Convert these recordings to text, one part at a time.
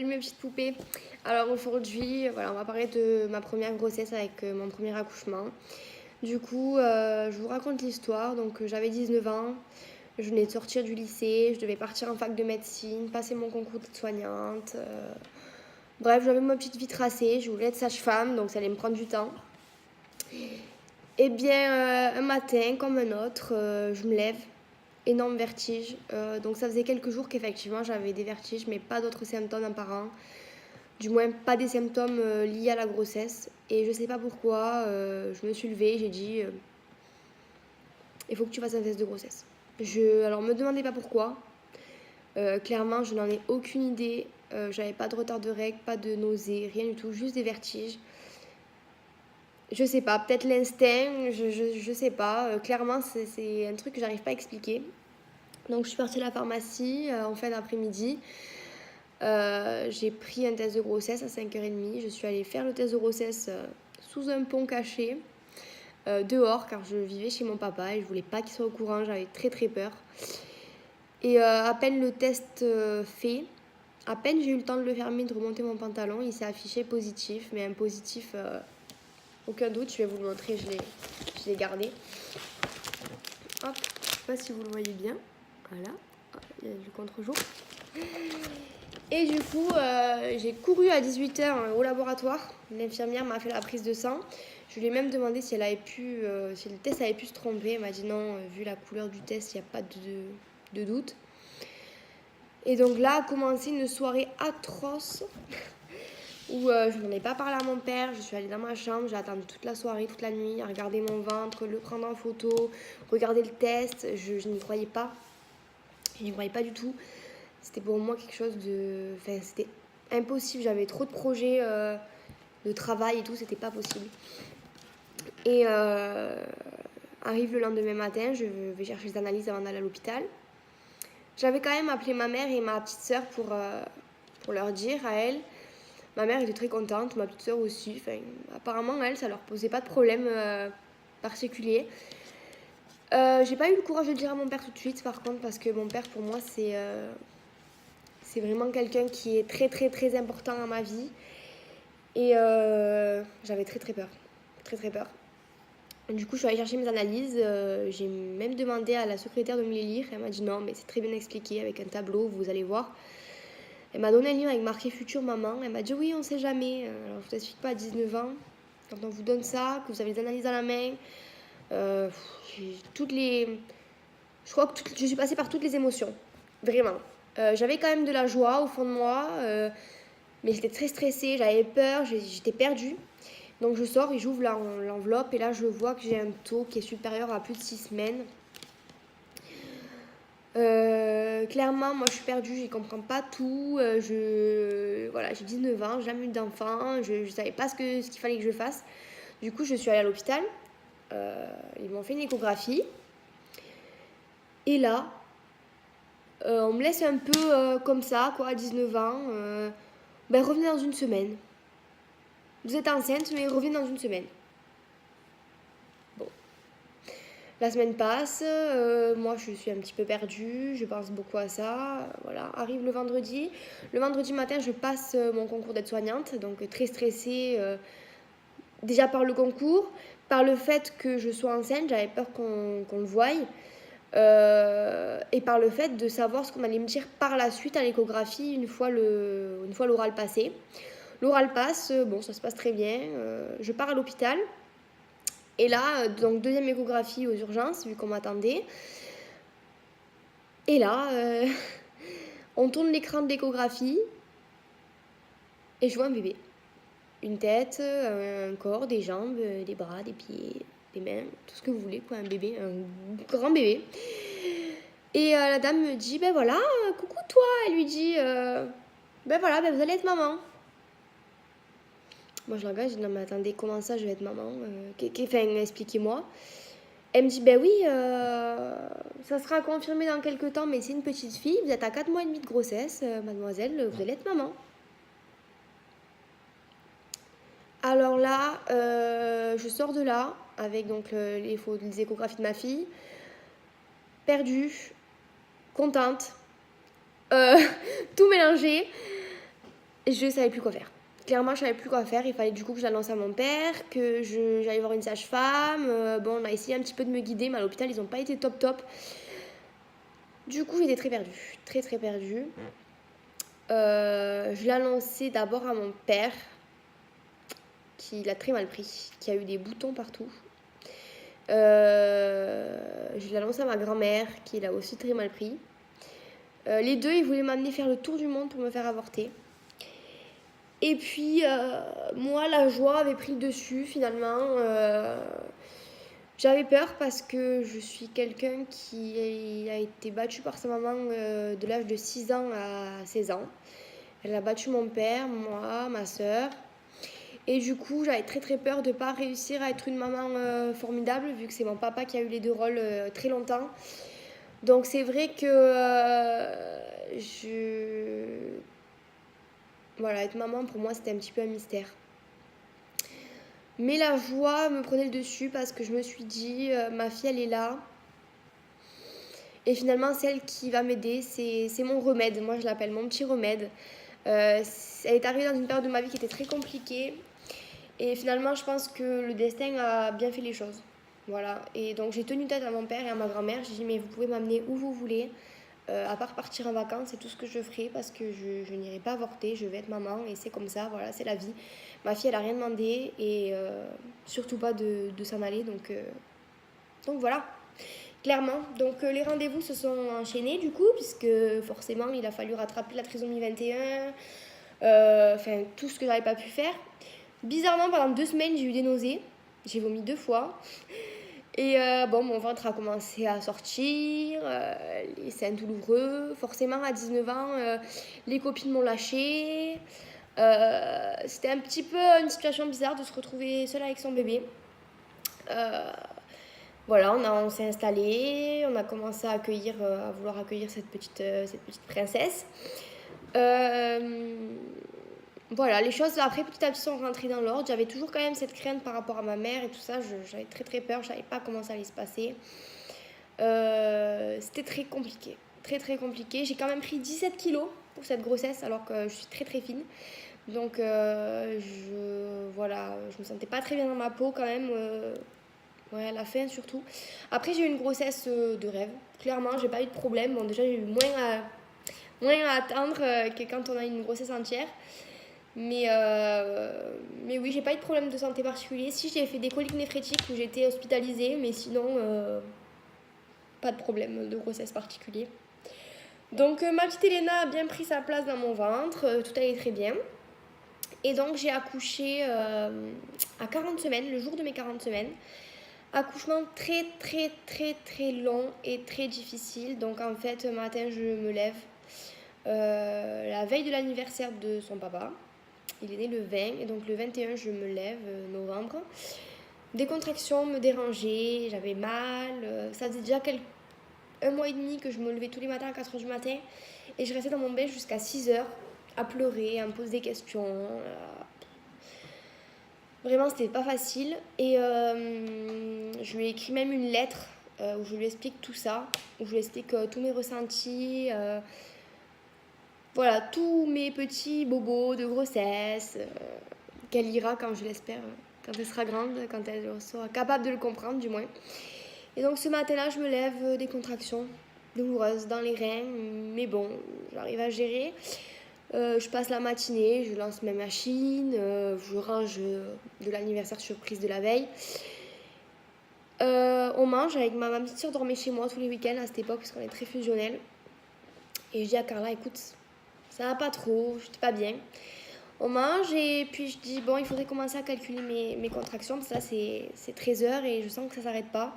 Mes petites poupées. Alors aujourd'hui, voilà, on va parler de ma première grossesse avec mon premier accouchement. Du coup, je vous raconte l'histoire. Donc j'avais 19 ans, je venais de sortir du lycée, je devais partir en fac de médecine, passer mon concours d'aide-soignante. Bref, j'avais ma petite vie tracée, je voulais être sage-femme, donc ça allait me prendre du temps. Et bien, un matin, comme un autre, je me lève, énorme vertige. Donc ça faisait quelques jours qu'effectivement j'avais des vertiges, mais pas d'autres symptômes apparents. Du moins pas des symptômes liés à la grossesse. Et je sais pas pourquoi, je me suis levée, j'ai dit il faut que tu fasses un test de grossesse. Alors me demandez pas pourquoi. Clairement, je n'en ai aucune idée. J'avais pas de retard de règles, pas de nausées, rien du tout, juste des vertiges. Je sais pas, peut-être l'instinct, je sais pas. Clairement, c'est un truc que j'arrive pas à expliquer. Donc je suis partie à la pharmacie en fin d'après-midi. J'ai pris un test de grossesse à 5h30. Je suis allée faire le test de grossesse sous un pont caché, dehors, car je vivais chez mon papa et je voulais pas qu'il soit au courant. J'avais très très peur. Et à peine le test fait, à peine j'ai eu le temps de le fermer, de remonter mon pantalon, il s'est affiché positif, mais un positif, aucun doute. Je vais vous le montrer, je l'ai gardé. Hop, je sais pas si vous le voyez bien. Voilà, il y a du contre-jour. Et du coup, j'ai couru à 18h au laboratoire. L'infirmière m'a fait la prise de sang. Je lui ai même demandé si le test avait pu se tromper. Elle m'a dit non, vu la couleur du test, il n'y a pas de doute. Et donc là a commencé une soirée atroce où je n'en ai pas parlé à mon père. Je suis allée dans ma chambre, j'ai attendu toute la soirée, toute la nuit, à regarder mon ventre, le prendre en photo, regarder le test. Je n'y croyais pas. Je n'y croyais pas du tout. C'était pour moi quelque chose de... Enfin, c'était impossible. J'avais trop de projets de travail et tout. C'était pas possible. Et arrive le lendemain matin. Je vais chercher les analyses avant d'aller à l'hôpital. J'avais quand même appelé ma mère et ma petite sœur pour leur dire à elles. Ma mère était très contente. Ma petite sœur aussi. Enfin, apparemment, elles, ça leur posait pas de problème particulier. J'ai pas eu le courage de le dire à mon père tout de suite, par contre, parce que mon père, pour moi, c'est vraiment quelqu'un qui est très très très important dans ma vie. Et j'avais très très peur. Très très peur. Du coup, je suis allée chercher mes analyses. J'ai même demandé à la secrétaire de me les lire. Elle m'a dit non, mais c'est très bien expliqué avec un tableau, vous allez voir. Elle m'a donné un livre avec marqué Future Maman. Elle m'a dit oui, on sait jamais. Alors, je vous explique pas à 19 ans. Quand on vous donne ça, que vous avez les analyses à la main, toutes les... Je crois que je suis passée par toutes les émotions. Vraiment. J'avais quand même de la joie au fond de moi. Mais j'étais très stressée, j'avais peur, j'étais perdue. Donc je sors et j'ouvre l'enveloppe et là je vois que j'ai un taux qui est supérieur à plus de 6 semaines. Clairement, moi je suis perdue, je ne comprends pas tout. Voilà, j'ai 19 ans, j'ai jamais eu d'enfant, je ne savais pas ce qu'il fallait que je fasse. Du coup, je suis allée à l'hôpital. Ils m'ont fait une échographie. Et là, on me laisse un peu comme ça, quoi, à 19 ans. Ben, revenez dans une semaine. Vous êtes enceinte, mais revenez dans une semaine. Bon. La semaine passe, moi je suis un petit peu perdue, je pense beaucoup à ça. Voilà, arrive le vendredi. Le vendredi matin, je passe mon concours d'aide-soignante, donc très stressée. Déjà par le concours, par le fait que je sois enceinte, j'avais peur qu'on le voie. Et par le fait de savoir ce qu'on allait me dire par la suite à l'échographie une fois l'oral passé. L'oral passe, bon, ça se passe très bien. Je pars à l'hôpital. Et là, donc deuxième échographie aux urgences, vu qu'on m'attendait. Et là, on tourne l'écran de l'échographie. Et je vois un bébé. Une tête, un corps, des jambes, des bras, des pieds, des mains, tout ce que vous voulez, quoi, un bébé, un grand bébé. Et la dame me dit, ben voilà, coucou toi. Elle lui dit, ben voilà, ben vous allez être maman. Moi, je la regarde, je dis non, mais attendez, comment ça, je vais être maman enfin, expliquez-moi. Elle me dit, ben oui, ça sera confirmé dans quelques temps, mais c'est une petite fille, vous êtes à 4 mois et demi de grossesse, mademoiselle, vous allez être maman. Alors là, je sors de là, avec donc les échographies de ma fille, perdue, contente, tout mélangé. je savais plus quoi faire. Clairement, je savais plus quoi faire. Il fallait du coup que je l'annonce à mon père, que j'allais voir une sage-femme. Bon, on a essayé un petit peu de me guider, mais à l'hôpital, ils n'ont pas été top. Du coup, j'étais très perdue. Très perdue. Je l'ai annoncé d'abord à mon père, qui l'a très mal pris, qui a eu des boutons partout. Je l'ai annoncé à ma grand-mère, qui l'a aussi très mal pris. Les deux, ils voulaient m'amener faire le tour du monde pour me faire avorter. Et puis, moi, la joie avait pris le dessus, finalement. J'avais peur parce que je suis quelqu'un qui a été battu par sa maman de l'âge de 6 ans à 16 ans. Elle a battu mon père, moi, ma soeur. Et du coup, j'avais très peur de ne pas réussir à être une maman formidable, vu que c'est mon papa qui a eu les deux rôles très longtemps. Donc c'est vrai que voilà, être maman, pour moi, c'était un petit peu un mystère. Mais la joie me prenait le dessus parce que je me suis dit, ma fille, elle est là. Et finalement, celle qui va m'aider, c'est mon remède. Moi, je l'appelle mon petit remède. Elle est arrivée dans une période de ma vie qui était très compliquée. Et finalement, je pense que le destin a bien fait les choses. Voilà. Et donc, j'ai tenu tête à mon père et à ma grand-mère. J'ai dit, mais vous pouvez m'amener où vous voulez. À part partir en vacances, c'est tout ce que je ferai parce que je n'irai pas avorter. Je vais être maman et c'est comme ça. Voilà, c'est la vie. Ma fille, elle n'a rien demandé et surtout pas de s'en aller. Donc voilà, clairement. Donc les rendez-vous se sont enchaînés du coup, puisque forcément, il a fallu rattraper la trisomie 21. Enfin, tout ce que j'avais pas pu faire. Bizarrement, pendant 2 semaines, j'ai eu des nausées. J'ai vomi 2 fois. Et bon, mon ventre a commencé à sortir, les seins douloureux. Forcément, à 19 ans, les copines m'ont lâché. C'était un petit peu une situation bizarre de se retrouver seule avec son bébé. Voilà, on s'est installé, on a commencé à vouloir accueillir cette petite princesse. Voilà, les choses après petit à petit sont rentrées dans l'ordre. J'avais toujours quand même cette crainte par rapport à ma mère et tout ça. J'avais très peur, je savais pas comment ça allait se passer. C'était très compliqué, très compliqué. J'ai quand même pris 17 kilos pour cette grossesse alors que je suis très fine. Donc voilà, je me sentais pas très bien dans ma peau quand même. Ouais, à la fin surtout. Après, j'ai eu une grossesse de rêve. Clairement, j'ai pas eu de problème. Bon, déjà, j'ai eu moins à attendre que quand on a une grossesse entière. Mais oui, j'ai pas eu de problème de santé particulier. Si, j'ai fait des coliques néphrétiques où j'étais hospitalisée, mais sinon, pas de problème de grossesse particulier. Donc, ma petite Elena a bien pris sa place dans mon ventre. Tout allait très bien. Et donc, j'ai accouché à 40 semaines, le jour de mes 40 semaines. Accouchement très long et très difficile. Donc en fait, un matin, je me lève la veille de l'anniversaire de son papa. Il est né le 20 et donc le 21, je me lève, novembre. Des contractions me dérangeaient, j'avais mal. Ça faisait déjà 1 mois et demi que je me levais tous les matins à 4h du matin. Et je restais dans mon bain jusqu'à 6h à pleurer, à me poser des questions. Vraiment, c'était pas facile. Et je lui ai écrit même une lettre où je lui explique tout ça, où je lui explique tous mes ressentis, voilà, tous mes petits bobos de grossesse, qu'elle lira quand je l'espère, quand elle sera grande, quand elle sera capable de le comprendre du moins. Et donc ce matin-là, je me lève des contractions douloureuses dans les reins, mais bon, j'arrive à gérer. Je passe la matinée, je lance ma machine, je range de l'anniversaire surprise de la veille. On mange avec ma petite soeur, dormait chez moi tous les week-ends à cette époque parce qu'on est très fusionnels. Et je dis à Carla, écoute, ça va pas trop, je suis pas bien. On mange et puis je dis, bon, il faudrait commencer à calculer mes contractions parce que là c'est 13 heures et je sens que ça s'arrête pas.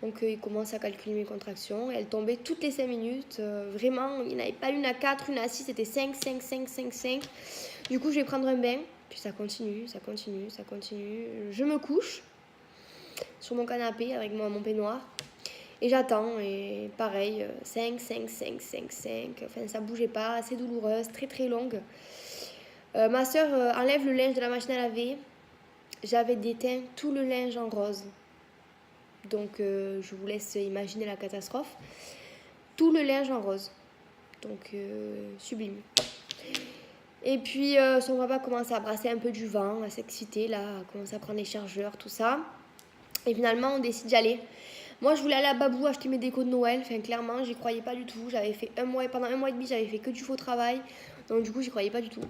Donc il commence à calculer mes contractions. Et elles tombaient toutes les 5 minutes. Vraiment, il n'y en avait pas une à 4, une à 6, c'était 5. Du coup, je vais prendre un bain. Puis ça continue. Je me couche sur mon canapé avec mon peignoir. Et j'attends. Et pareil, 5. Enfin, ça bougeait pas, assez douloureuse, très longue. Ma soeur enlève le linge de la machine à laver. J'avais déteint tout le linge en rose. Donc je vous laisse imaginer la catastrophe. Tout le linge en rose. Donc sublime. Et puis son papa commence à brasser un peu du vent, à s'exciter là, à commencer à prendre les chargeurs, tout ça. Et finalement, on décide d'y aller. Moi, je voulais aller à Babou acheter mes décos de Noël. Enfin, clairement, j'y croyais pas du tout. J'avais fait pendant 1 mois et demi, j'avais fait que du faux travail. Donc, du coup, j'y croyais pas du tout.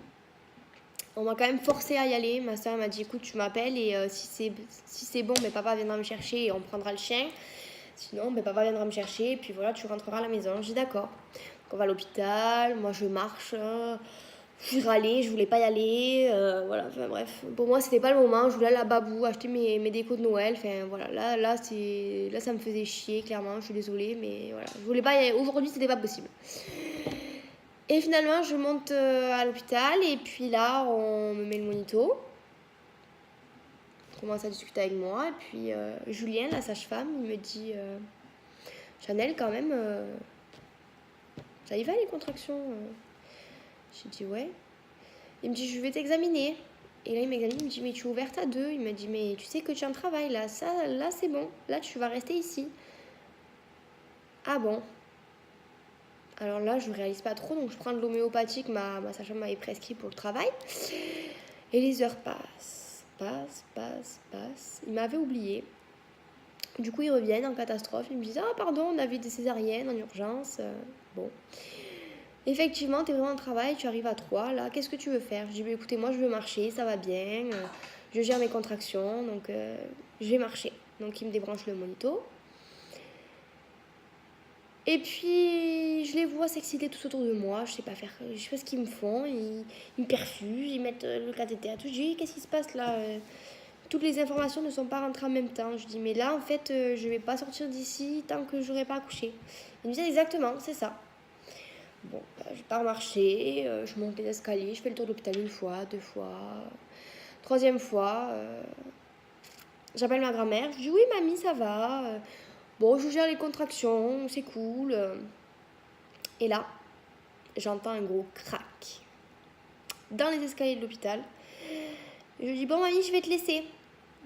On m'a quand même forcé à y aller. Ma soeur m'a dit, écoute, tu m'appelles et si c'est bon, mais papa viendra me chercher et on prendra le chien. Sinon, papa viendra me chercher et puis voilà, tu rentreras à la maison. J'ai dit d'accord. Donc, on va à l'hôpital. Moi, je marche. Je râlais, je voulais pas y aller. Voilà, enfin bref. Pour moi, c'était pas le moment. Je voulais aller à Babou acheter mes décos de Noël. Enfin voilà, là, ça me faisait chier, clairement. Je suis désolée, mais voilà. Je voulais pas y aller. Aujourd'hui, c'était pas possible. Et finalement, je monte à l'hôpital et puis là, on me met le monito. On commence à discuter avec moi. Et puis Julien, la sage-femme, il me dit Chanel, quand même, ça y va les contractions J'ai dit ouais. Il me dit je vais t'examiner. Et là il m'examine, il me dit mais tu es ouverte à 2. Il me dit mais tu sais que tu es en travail là, ça là c'est bon, là tu vas rester ici. Ah bon. Alors là je ne réalise pas trop, donc je prends de l'homéopathique, ma sage-femme m'avait prescrit pour le travail. Et les heures passent. Ils m'avaient oublié. Du coup ils reviennent en catastrophe, ils me disent ah pardon on avait des césariennes en urgence. Bon. Effectivement, tu es vraiment au travail, tu arrives à 3, là, qu'est-ce que tu veux faire? Je dis, écoutez, moi je veux marcher, ça va bien, je gère mes contractions, donc je vais marcher. Donc il me débranche le monito. Et puis, je les vois s'exciter tous autour de moi, je sais pas ce qu'ils me font, ils me perfusent, ils mettent le cathéter à tout. Je dis, qu'est-ce qui se passe là? Toutes les informations ne sont pas rentrées en même temps. Je dis, mais là, en fait, je vais pas sortir d'ici tant que j'aurai pas accouché. Ils me disent, exactement, c'est ça. Bon, je pars marcher, je monte les escaliers, je fais le tour de l'hôpital 1 fois, 2 fois, 3e fois. J'appelle ma grand-mère, je dis oui mamie ça va, bon je gère les contractions, c'est cool. Et là, j'entends un gros crack dans les escaliers de l'hôpital. Je dis bon mamie je vais te laisser.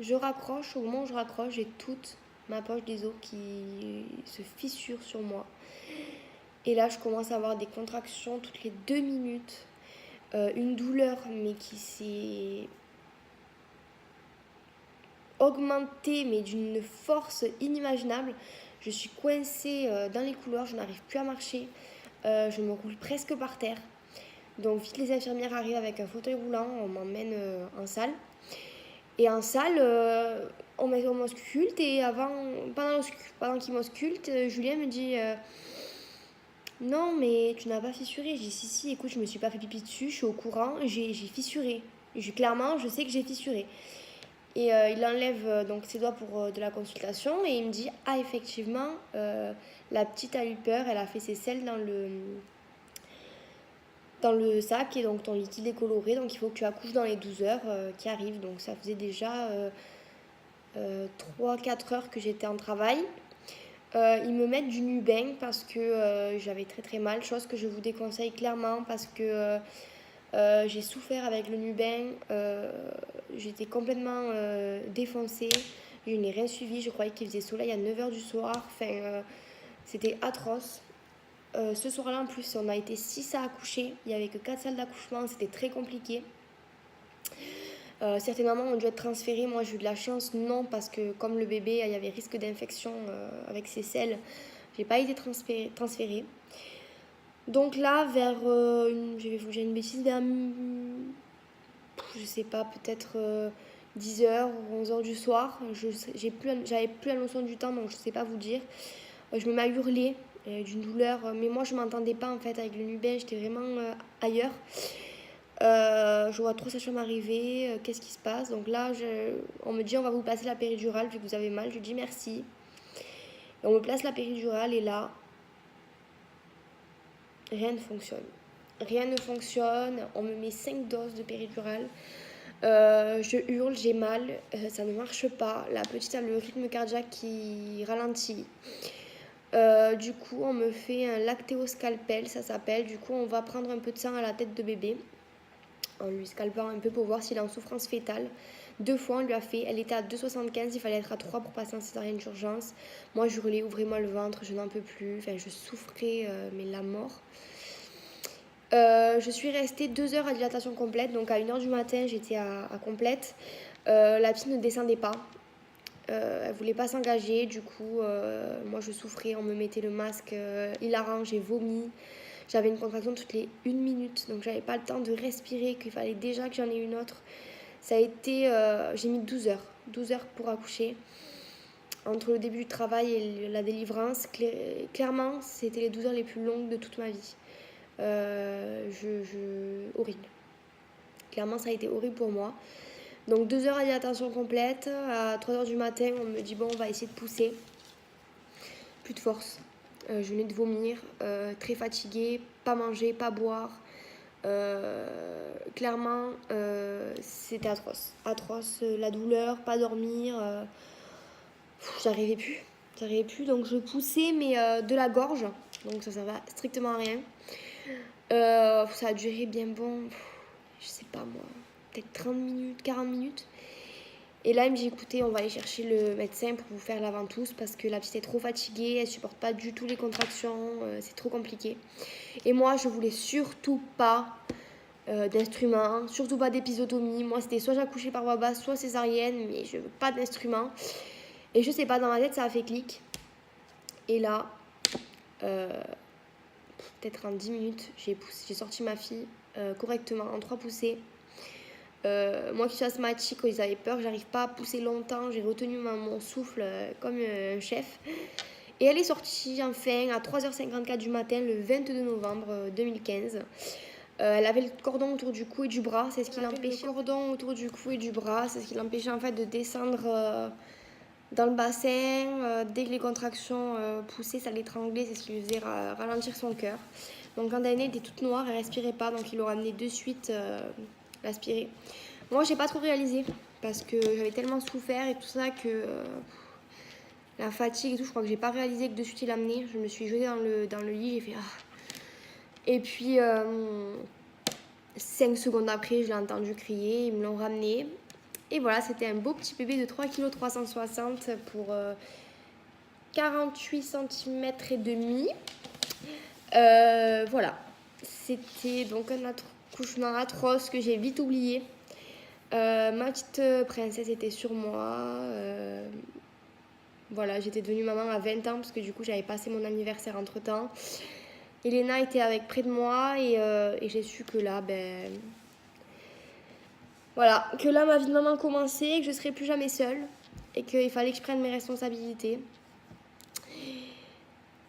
Je raccroche, au moment où je raccroche, j'ai toute ma poche des os qui se fissure sur moi. Et là, je commence à avoir des contractions toutes les 2 minutes. Une douleur, mais qui s'est augmentée, mais d'une force inimaginable. Je suis coincée dans les couloirs, je n'arrive plus à marcher. Je me roule presque par terre. Donc vite, les infirmières arrivent avec un fauteuil roulant, on m'emmène en salle. Et en salle, on m'ausculte et pendant qu'ils m'auscultent, Julien me dit... non, mais tu n'as pas fissuré. Je dis si, écoute, je me suis pas fait pipi dessus, je suis au courant, j'ai fissuré. Clairement, je sais que j'ai fissuré. Et il enlève donc ses doigts pour de la consultation et il me dit ah, effectivement, la petite a eu peur, elle a fait ses selles dans le sac et donc ton liquide est coloré, donc il faut que tu accouches dans les 12 heures qui arrivent. Donc ça faisait déjà 3-4 heures que j'étais en travail. Ils me mettent du Nubain parce que j'avais très très mal, chose que je vous déconseille clairement parce que j'ai souffert avec le Nubain, j'étais complètement défoncée, je n'ai rien suivi, je croyais qu'il faisait soleil à 9h du soir, enfin c'était atroce. Ce soir-là en plus on a été 6 à accoucher, il n'y avait que 4 salles d'accouchement, c'était très compliqué. Certaines mamans ont dû être transférées, moi j'ai eu de la chance, non, parce que comme le bébé, il y avait risque d'infection avec ses selles, j'ai pas été transférée. Donc là, je vais vous dire une bêtise, vers, je sais pas, peut-être 10h ou 11h du soir, j'avais plus la notion du temps, donc je sais pas vous dire. Je me mets à hurler d'une douleur, mais moi je m'entendais pas en fait avec le Nubain, j'étais vraiment ailleurs. Je vois 3 sages-femmes arriver, qu'est-ce qui se passe? Donc là, on me dit on va vous placer la péridurale vu que vous avez mal. Je dis merci. Et on me place la péridurale et là, rien ne fonctionne. Rien ne fonctionne. On me met 5 doses de péridurale. Je hurle, j'ai mal, ça ne marche pas. La petite a le rythme cardiaque qui ralentit. Du coup, on me fait un lactéoscalpel, ça s'appelle. Du coup, on va prendre un peu de sang à la tête de bébé. En lui scalpant un peu pour voir s'il est en souffrance fétale. 2 fois on lui a fait, elle était à 2,75, il fallait être à 3 pour passer en césarienne d'urgence. Moi je hurlais ouvrez-moi le ventre, je n'en peux plus, enfin je souffrais mais la mort. Je suis restée 2 heures à dilatation complète, donc à 1 h du matin j'étais à complète. La piscine ne descendait pas, elle voulait pas s'engager, du coup moi je souffrais, on me mettait le masque hilarant, j'ai vomi. J'avais une contraction toutes les 1 minute, donc j'avais pas le temps de respirer, qu'il fallait déjà que j'en ai une autre. Ça a été, j'ai mis 12 heures pour accoucher. Entre le début du travail et la délivrance, clairement, c'était les 12 heures les plus longues de toute ma vie. Horrible. Clairement, ça a été horrible pour moi. Donc 2 heures à dilatation complète. À 3 heures du matin, on me dit bon, on va essayer de pousser. Plus de force. Je venais de vomir, très fatiguée, pas manger, pas boire. Clairement, c'était atroce. Atroce, la douleur, pas dormir. J'arrivais plus. Donc je poussais, mais de la gorge. Donc ça va strictement à rien. Ça a duré bien bon, je sais pas moi, peut-être 30 minutes, 40 minutes. Et là, il me dit écoutez, on va aller chercher le médecin pour vous faire la ventouse parce que la petite est trop fatiguée, elle supporte pas du tout les contractions, c'est trop compliqué. Et moi, je voulais surtout pas d'instruments, surtout pas d'épisotomie. Moi, c'était soit j'accouchais par voie basse, soit césarienne, mais je veux pas d'instruments. Et je sais pas, dans ma tête, ça a fait clic. Et là, peut-être en 10 minutes, j'ai sorti ma fille correctement en 3 poussées. Moi qui suis asthmatique, ils avaient peur que j'arrive pas à pousser longtemps, j'ai retenu mon souffle comme un chef. Et elle est sortie enfin à 3h54 du matin le 22 novembre 2015. Elle avait le cordon autour du cou et du bras, c'est ce qui l'empêchait. Le cordon autour du cou et du bras, c'est ce qui l'empêchait en fait de descendre dans le bassin. Dès que les contractions poussaient, ça l'étranglait, c'est ce qui lui faisait ralentir son cœur. Donc quand Danae était toute noire, elle respirait pas, donc il l'a ramené de suite l'aspirer. Moi, j'ai pas trop réalisé parce que j'avais tellement souffert et tout ça que la fatigue et tout, je crois que j'ai pas réalisé que de suite il l'a amené. Je me suis jetée dans le lit, j'ai fait ah. Et puis 5 secondes après, je l'ai entendu crier, ils me l'ont ramené. Et voilà, c'était un beau petit bébé de 3,360 kg pour 48 cm et demi. Voilà, c'était donc un accouchement atroce que j'ai vite oublié. Ma petite princesse était sur moi. Voilà, j'étais devenue maman à 20 ans parce que du coup j'avais passé mon anniversaire entre temps. Elena était avec près de moi et j'ai su que là, voilà, que là ma vie de maman commençait, que je ne serais plus jamais seule et qu'il fallait que je prenne mes responsabilités.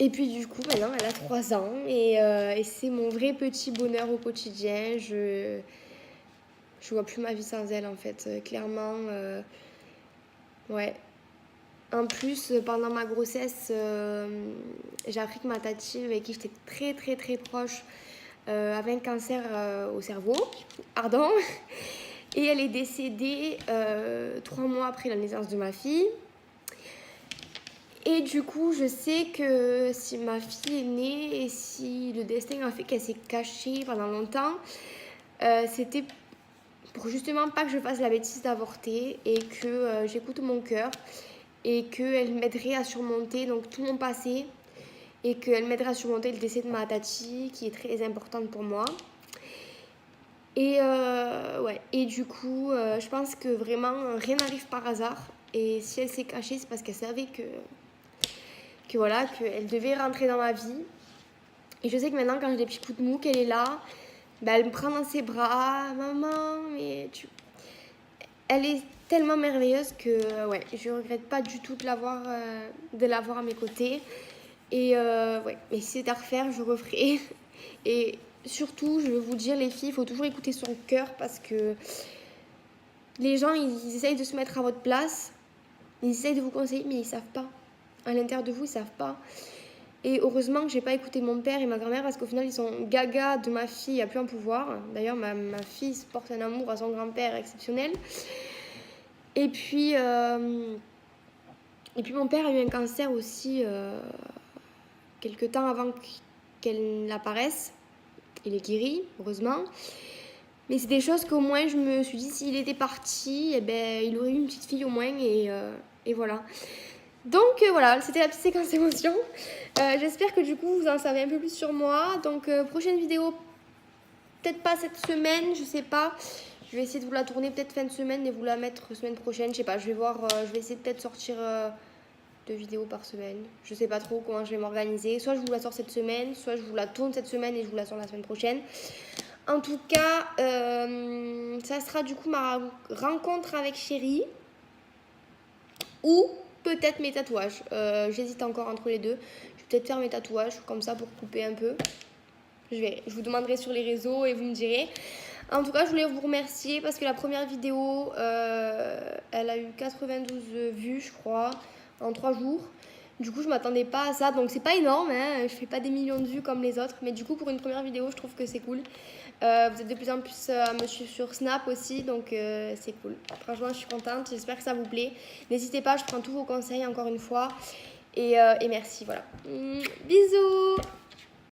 Et puis du coup, maintenant, elle a 3 ans et c'est mon vrai petit bonheur au quotidien. Je vois plus ma vie sans elle, en fait. Clairement, ouais. En plus, pendant ma grossesse, j'ai appris que ma tati, avec qui j'étais très, très, très proche, avait un cancer au cerveau, ardent. Et elle est décédée 3 mois après la naissance de ma fille. Et du coup, je sais que si ma fille est née et si le destin a fait qu'elle s'est cachée pendant longtemps, c'était pour justement pas que je fasse la bêtise d'avorter et que j'écoute mon cœur et qu'elle m'aiderait à surmonter donc tout mon passé et qu'elle m'aiderait à surmonter le décès de ma tati qui est très importante pour moi. Et ouais, et du coup, je pense que vraiment rien n'arrive par hasard. Et si elle s'est cachée, c'est parce qu'elle savait que voilà, qu'elle devait rentrer dans ma vie. Et je sais que maintenant, quand j'ai des petits coups de mou, qu'elle est là, elle me prend dans ses bras. Maman, mais tu... Elle est tellement merveilleuse que ouais, je regrette pas du tout de l'avoir à mes côtés. Et ouais, mais si c'était à refaire, je referai. Et surtout, je veux vous dire, les filles, il faut toujours écouter son cœur parce que les gens, ils essayent de se mettre à votre place. Ils essayent de vous conseiller, mais ils savent pas. À l'intérieur de vous, ils savent pas. Et heureusement que j'ai pas écouté mon père et ma grand-mère parce qu'au final, ils sont gaga de ma fille, il n'y a plus un pouvoir. D'ailleurs, ma fille porte un amour à son grand-père exceptionnel. Et puis mon père a eu un cancer aussi quelques temps avant qu'elle n'apparaisse. Il est guéri, heureusement. Mais c'est des choses qu'au moins, je me suis dit, s'il était parti, eh ben, il aurait eu une petite fille au moins. Et voilà. Donc voilà, c'était la petite séquence émotion. J'espère que du coup, vous en savez un peu plus sur moi. Donc prochaine vidéo peut-être pas cette semaine, je sais pas. Je vais essayer de vous la tourner peut-être fin de semaine et vous la mettre semaine prochaine. Je sais pas, je vais voir, je vais essayer de peut-être sortir 2 vidéos par semaine. Je sais pas trop comment je vais m'organiser. Soit je vous la sors cette semaine, soit je vous la tourne cette semaine et je vous la sors la semaine prochaine. En tout cas, ça sera du coup ma rencontre avec Chéri ou peut-être mes tatouages. J'hésite encore entre les deux. Je vais peut-être faire mes tatouages comme ça pour couper un peu. Je vous demanderai sur les réseaux et vous me direz. En tout cas, je voulais vous remercier parce que la première vidéo, elle a eu 92 vues, je crois, en 3 jours. Du coup, je m'attendais pas à ça. Donc, c'est pas énorme, hein. Je fais pas des millions de vues comme les autres. Mais du coup, pour une première vidéo, je trouve que c'est cool. Vous êtes de plus en plus à me suivre sur Snap aussi. Donc, c'est cool. Franchement, je suis contente. J'espère que ça vous plaît. N'hésitez pas, je prends tous vos conseils encore une fois. Et merci, voilà. Bisous!